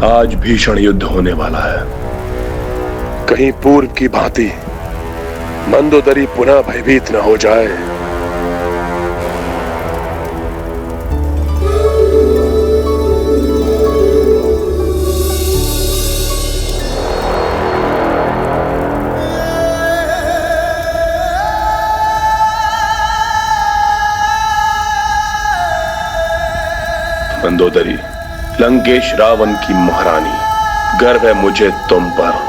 आज भीषण युद्ध होने वाला है। कहीं पूर्व की भांति मंदोदरी पुनः भयभीत न हो जाए। मंदोदरी, लंकेश रावण की महारानी, गर्व है मुझे तुम पर।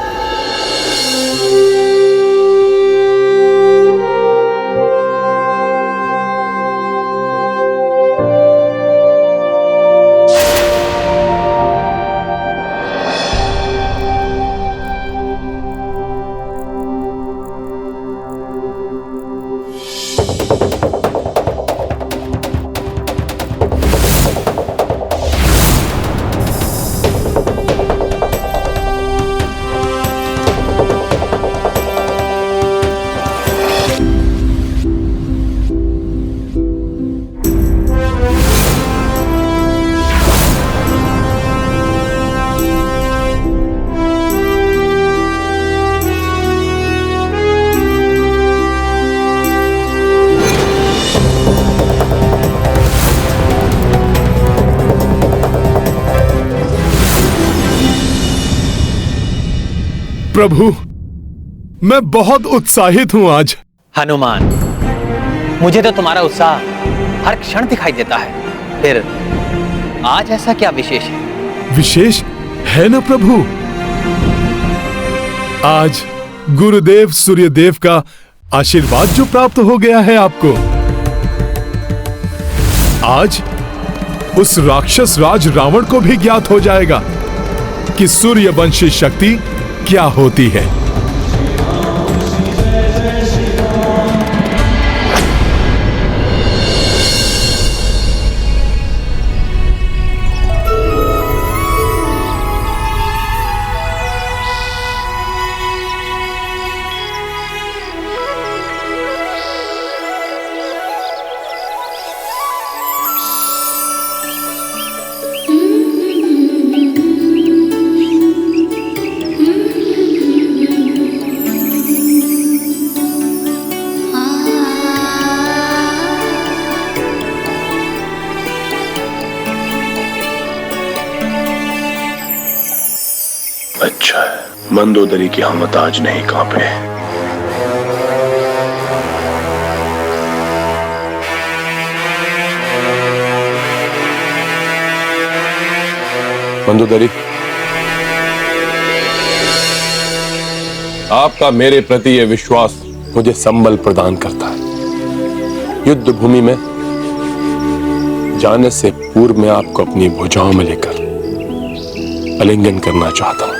प्रभु, मैं बहुत उत्साहित हूं आज। हनुमान, मुझे तो तुम्हारा उत्साह हर क्षण दिखाई देता है, फिर आज ऐसा क्या विशेष है? विशेष है ना प्रभु। आज गुरुदेव सूर्यदेव का आशीर्वाद जो प्राप्त हो गया है आपको। आज उस राक्षस राज रावण को भी ज्ञात हो जाएगा कि सूर्यवंशी शक्ति क्या होती है। अच्छा है, मंदोदरी की हिम्मत आज नहीं कांपे। मंदोदरी, आपका मेरे प्रति यह विश्वास मुझे संबल प्रदान करता है। युद्ध भूमि में जाने से पूर्व मैं आपको अपनी भुजाओं में लेकर आलिंगन करना चाहता हूं।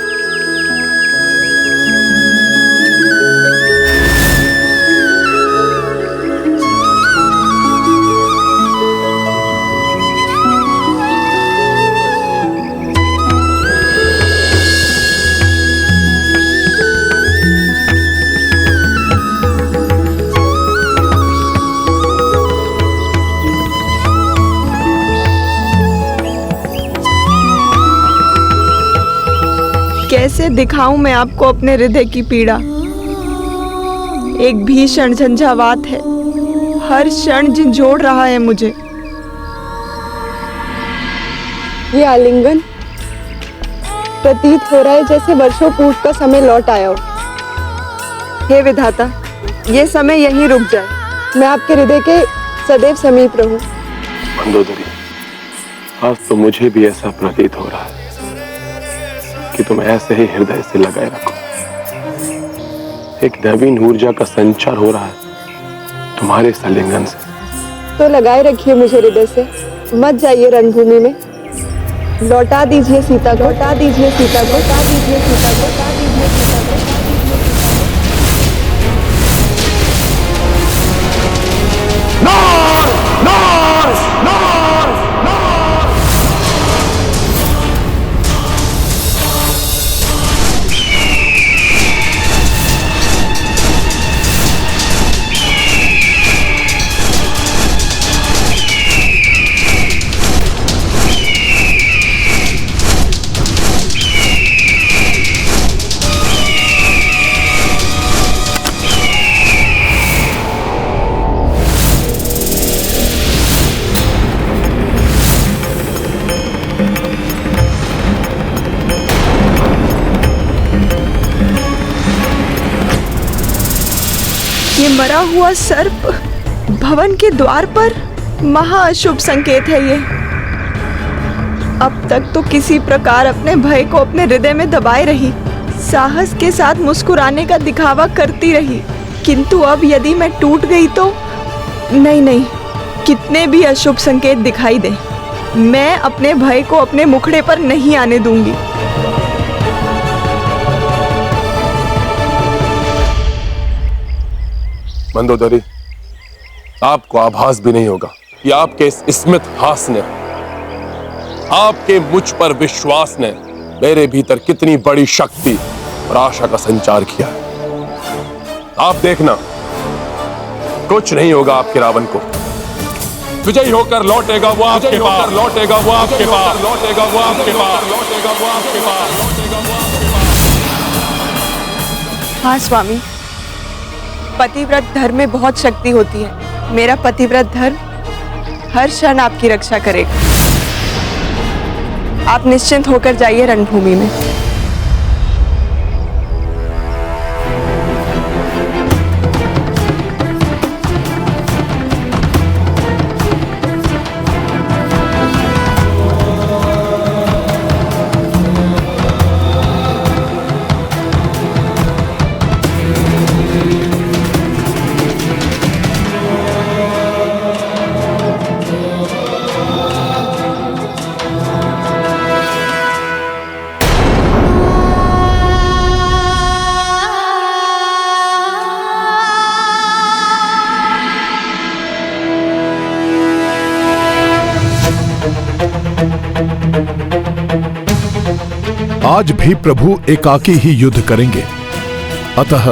कैसे दिखाऊं मैं आपको अपने हृदय की पीड़ा। एक भीषण झंझावात है, हर क्षण झंझोड़ रहा है मुझे। ये आलिंगन प्रतीत हो रहा है जैसे वर्षों पूर्व का समय लौट आया हो। हे विधाता, ये समय यहीं रुक जाए, मैं आपके हृदय के सदैव समीप रहूं। मंदोदरी, आज तो मुझे भी ऐसा प्रतीत हो रहा है कि तुम ऐसे ही हृदय से लगाए रखो। एक नवीन ऊर्जा का संचार हो रहा है तुम्हारे इस आलिंगन से। तो लगाए रखिए मुझे हृदय से, मत जाइए रणभूमि में। लौटा दीजिए सीता को, लौटा दीजिए सीता को, लौटा दीजिए सीता को, लौटा दीजिए सीता को। मरा हुआ सर्प भवन के द्वार पर, महाअशुभ संकेत है ये। अब तक तो किसी प्रकार अपने भय को अपने हृदय में दबाए रही, साहस के साथ मुस्कुराने का दिखावा करती रही, किंतु अब यदि मैं टूट गई तो नहीं, कितने भी अशुभ संकेत दिखाई दे, मैं अपने भय को अपने मुखड़े पर नहीं आने दूंगी। मंदोदरी, आपको आभास भी नहीं होगा कि आपके इस स्मित हास ने, आपके मुझ पर विश्वास ने मेरे भीतर कितनी बड़ी शक्ति और आशा का संचार किया है। आप देखना, कुछ नहीं होगा आपके रावण को। विजयी होकर लौटेगा वो आपके पास, लौटेगा वो आपके पास, लौटेगा वो आपके पास, लौटेगा वो आपके पास, लौटेगा वो आपके पास। हाँ स्वामी, पतिव्रत धर्म में बहुत शक्ति होती है। मेरा पतिव्रत धर्म हर क्षण आपकी रक्षा करेगा। आप निश्चिंत होकर जाइए रणभूमि में। आज भी प्रभु एकाकी ही युद्ध करेंगे, अतः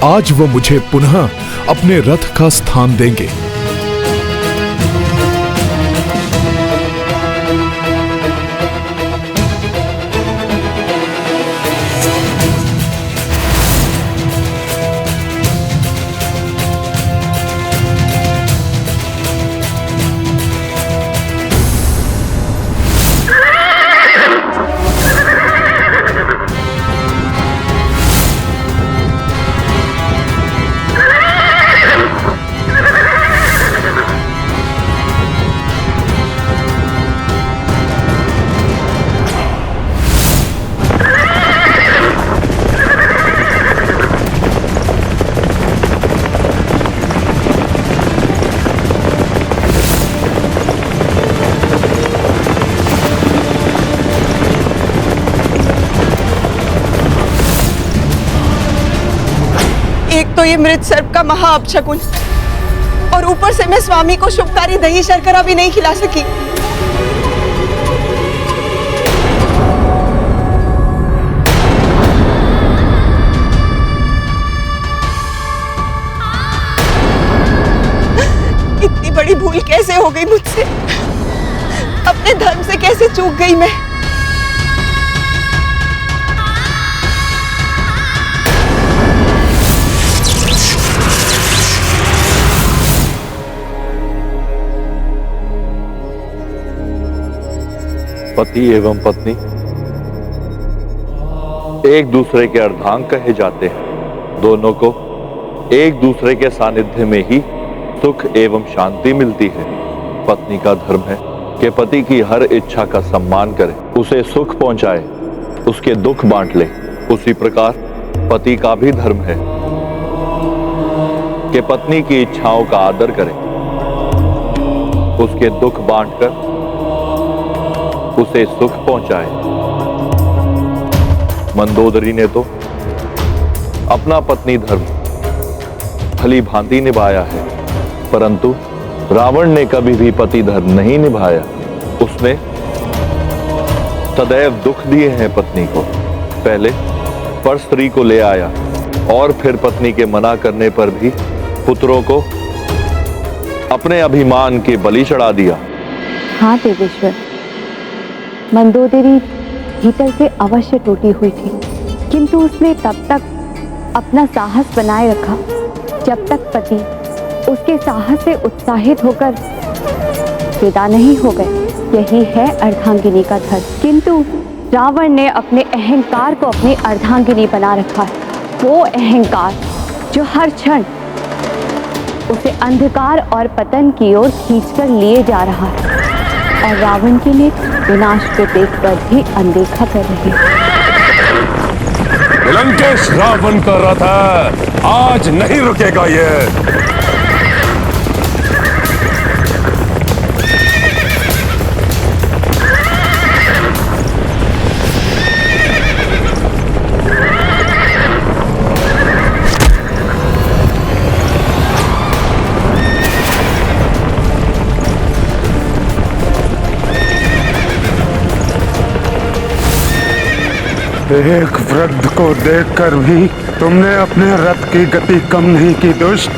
आज वो मुझे पुनः अपने रथ का स्थान देंगे। एक तो ये मृत सर्प का महा अपशकुन, और ऊपर से मैं स्वामी को शुभकारी दही शर्करा भी नहीं खिला सकी। इतनी बड़ी भूल कैसे हो गई मुझसे? अपने धर्म से कैसे चूक गई मैं? पति एवं पत्नी एक दूसरे के अर्धांग कहे जाते हैं। दोनों को एक दूसरे के सानिध्य में ही सुख एवं शांति मिलती है। पत्नी का धर्म है कि पति की हर इच्छा का सम्मान करे, उसे सुख पहुंचाए, उसके दुख बांट ले। उसी प्रकार पति का भी धर्म है कि पत्नी की इच्छाओं का आदर करे, उसके दुख बांटकर उसे सुख पहुंचाए। मंदोदरी ने तो अपना पत्नी धर्म भली भांति निभाया है, परंतु रावण ने कभी भी पति धर्म नहीं निभाया। उसने सदैव दुख दिए हैं पत्नी को। पहले पर स्त्री को ले आया और फिर पत्नी के मना करने पर भी पुत्रों को अपने अभिमान के बलि चढ़ा दिया। हाँ देवेश्वर, मंदोदरी भीतर से अवश्य टूटी हुई थी, किंतु उसने तब तक अपना साहस बनाए रखा जब तक पति उसके साहस से उत्साहित होकर विदा नहीं हो गए। यही है अर्धांगिनी का धर्म। किंतु रावण ने अपने अहंकार को अपनी अर्धांगिनी बना रखा है। वो अहंकार जो हर क्षण उसे अंधकार और पतन की ओर खींचकर लिए जा रहा है और रावण के लिए विनाश को देखकर भी अनदेखा कर रहे हैं। लंकेश रावण का रथ है, आज नहीं रुकेगा ये। एक वृद्ध को देखकर भी तुमने अपने रथ की गति कम नहीं की दुष्ट।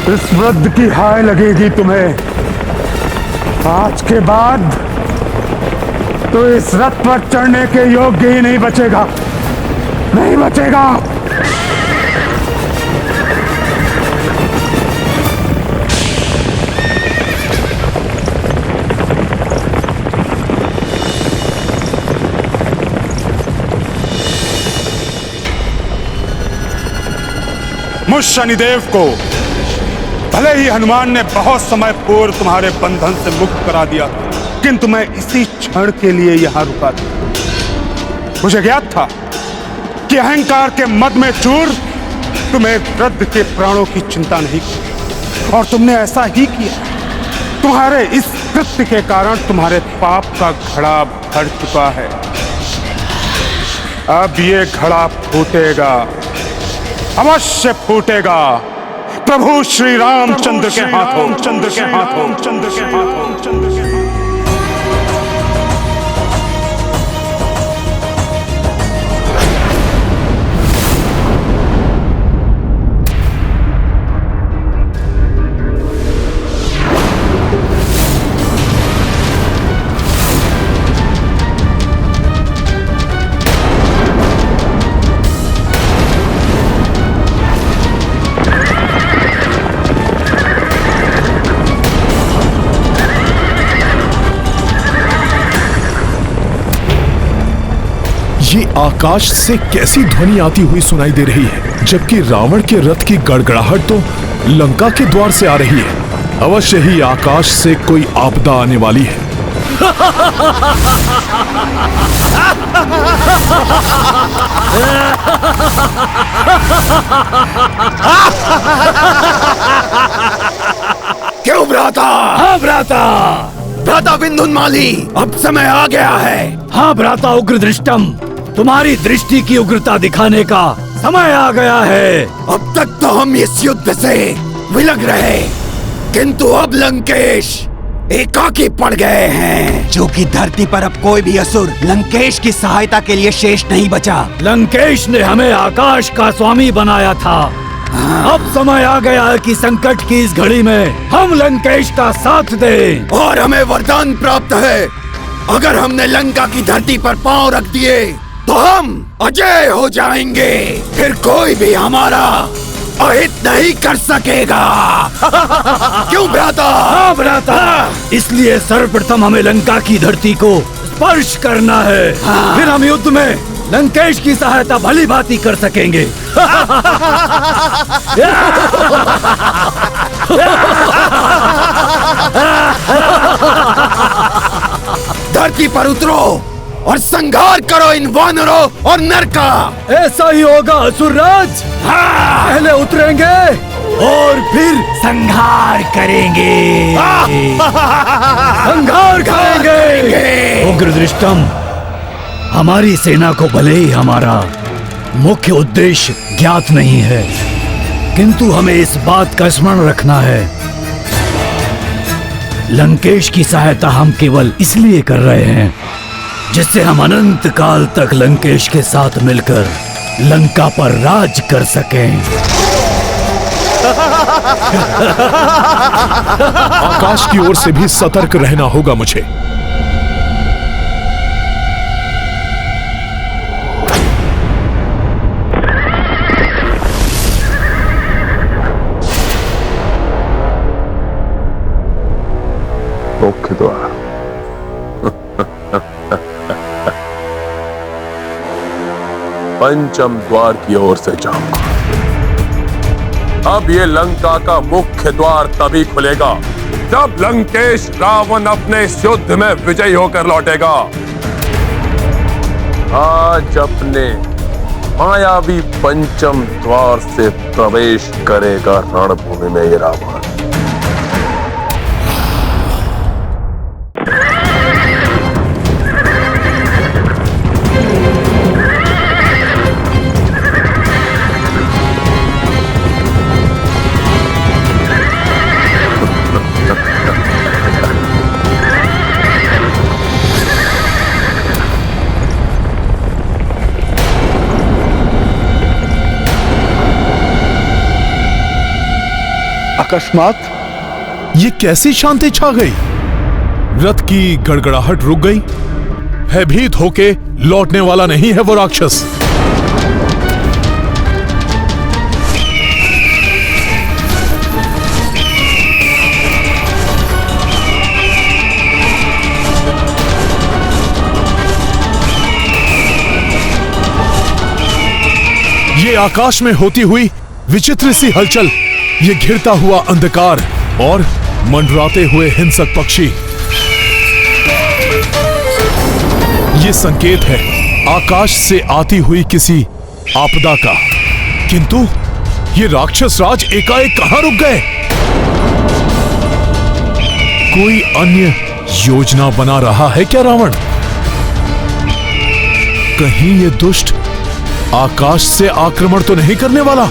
इस वृद्ध की हाय लगेगी तुम्हें। आज के बाद तो इस रथ पर चढ़ने के योग्य ही नहीं बचेगा, नहीं बचेगा। मुझ शनिदेव को भले ही हनुमान ने बहुत समय पूर्व तुम्हारे बंधन से मुक्त करा दिया, किंतु मैं इसी क्षण के लिए यहां रुका था। मुझे ज्ञात था कि अहंकार के मद में चूर तुम्हें वृद्ध के प्राणों की चिंता नहीं की, और तुमने ऐसा ही किया। तुम्हारे इस कृत्य के कारण तुम्हारे पाप का घड़ा भर चुका है। अब ये घड़ा फूटेगा, अवश्य फूटेगा। प्रभु श्री रामचंद्र के हाथों, चंद्र के हाथों, चंद्र के हाथों, चंद्र के हाथों। ये आकाश से कैसी ध्वनि आती हुई सुनाई दे रही है, जबकि रावण के रथ की गड़गड़ाहट तो लंका के द्वार से आ रही है। अवश्य ही आकाश से कोई आपदा आने वाली है। क्यों भ्राता? हाँ भ्राता, भ्राता विंधुनमाली, अब समय आ गया है। हाँ भ्राता उग्र दृष्टम, तुम्हारी दृष्टि की उग्रता दिखाने का समय आ गया है। अब तक तो हम इस युद्ध से विलग रहे, किंतु अब लंकेश एकाकी पड़ गए हैं। जो कि धरती पर अब कोई भी असुर लंकेश की सहायता के लिए शेष नहीं बचा। लंकेश ने हमें आकाश का स्वामी बनाया था। अब समय आ गया है कि संकट की इस घड़ी में हम लंकेश का साथ दें। और हमें वरदान प्राप्त है, अगर हमने लंका की धरती पर पांव रख दिए तो हम अजय हो जाएंगे, फिर कोई भी हमारा अहित नहीं कर सकेगा। क्यों भ्राता? हाँ भ्राता, इसलिए सर्वप्रथम हमें लंका की धरती को स्पर्श करना है। फिर हम युद्ध में लंकेश की सहायता भली भांति कर सकेंगे। धरती पर उतरो और संहार करो इन वानरों और नर का। ऐसा ही होगा असुरराज। पहले उतरेंगे और फिर संहार करेंगे। संहार करेंगे। उग्र दृष्टम, हमारी सेना को भले ही हमारा मुख्य उद्देश्य ज्ञात नहीं है, किंतु हमें इस बात का स्मरण रखना है, लंकेश की सहायता हम केवल इसलिए कर रहे हैं जिससे हम अनंत काल तक लंकेश के साथ मिलकर लंका पर राज कर सकें। आकाश की ओर से भी सतर्क रहना होगा मुझे। मुख्य द्वार। पंचम द्वार की ओर से जाऊंगा। अब ये लंका का मुख्य द्वार तभी खुलेगा जब लंकेश रावण अपने इस युद्ध में विजयी होकर लौटेगा। आज अपने मायावी पंचम द्वार से प्रवेश करेगा रणभूमि में ये रावण। अकस्मात ये कैसी शांति छा गई? रथ की गड़गड़ाहट रुक गई। भयभीत होके लौटने वाला नहीं है वो राक्षस। ये आकाश में होती हुई विचित्र सी हलचल, ये घिरता हुआ अंधकार और मंडराते हुए हिंसक पक्षी, ये संकेत है आकाश से आती हुई किसी आपदा का। किंतु ये राक्षस राज एकाएक कहां रुक गए? कोई अन्य योजना बना रहा है क्या रावण? कहीं ये दुष्ट आकाश से आक्रमण तो नहीं करने वाला?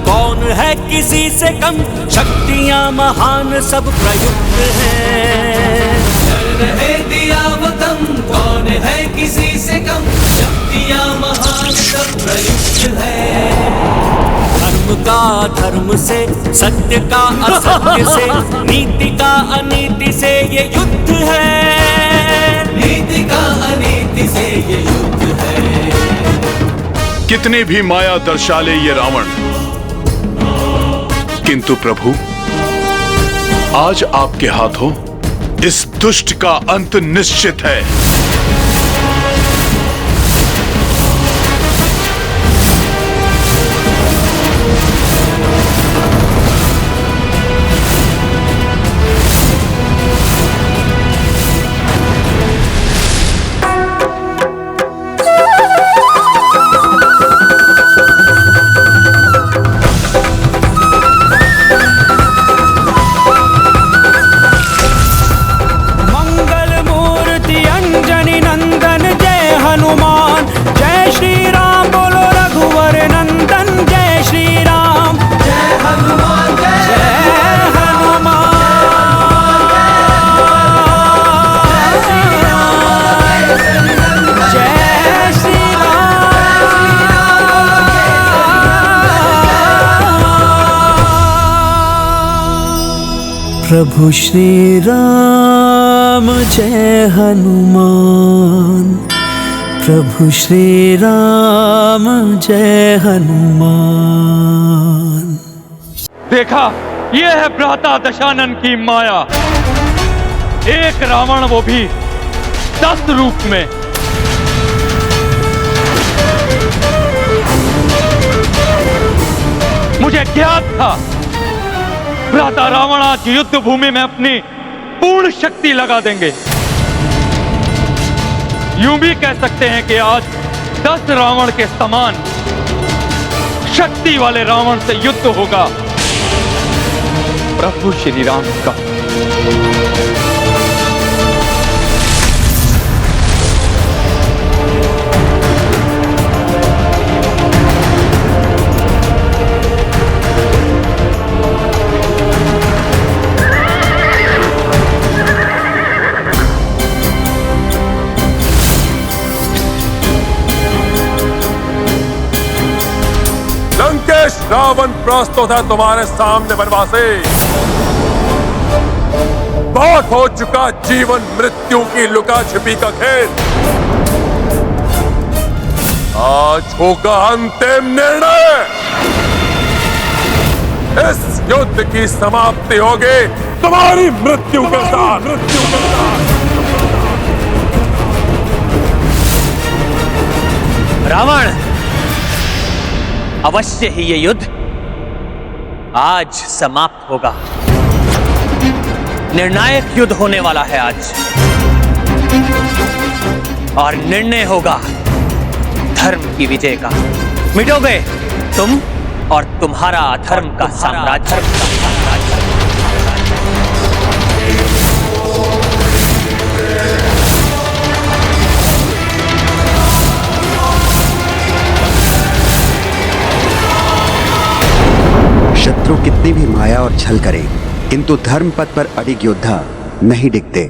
कौन है किसी से कम, शक्तियां महान सब प्रयुक्त हैं। रहे दिया वतन, कौन है किसी से कम, शक्तियां महान सब प्रयुक्त है। धर्म का धर्म से, सत्य का असत्य से, नीति का अनीति से ये युद्ध है। नीति का अनीति से ये युद्ध है। कितनी भी माया दर्शा ले ये रावण, किंतु प्रभु आज आपके हाथों इस दुष्ट का अंत निश्चित है। प्रभु श्री राम जय हनुमान, प्रभु श्री राम जय हनुमान। देखा, ये है भ्राता दशानन की माया। एक रावण, वो भी 10 रूप में। मुझे ज्ञात था भ्राता रावण आज युद्ध भूमि में अपनी पूर्ण शक्ति लगा देंगे। यूं भी कह सकते हैं कि आज 10 रावण के समान शक्ति वाले रावण से युद्ध होगा प्रभु श्री राम का। नरेश, रावण प्रस्तुत है तुम्हारे सामने वनवासी। बहुत हो चुका जीवन मृत्यु की लुका छिपी का खेल। आज होगा अंतिम निर्णय। इस युद्ध की समाप्ति होगी तुम्हारी मृत्यु के साथ। रावण, अवश्य ही ये युद्ध आज समाप्त होगा। निर्णायक युद्ध होने वाला है आज, और निर्णय होगा धर्म की विजय का। मिटोगे तुम और तुम्हारा अधर्म का साम्राज्य। शत्रु कितनी भी माया और छल करे, किंतु धर्म पथ पर अडिग योद्धा नहीं डिगते।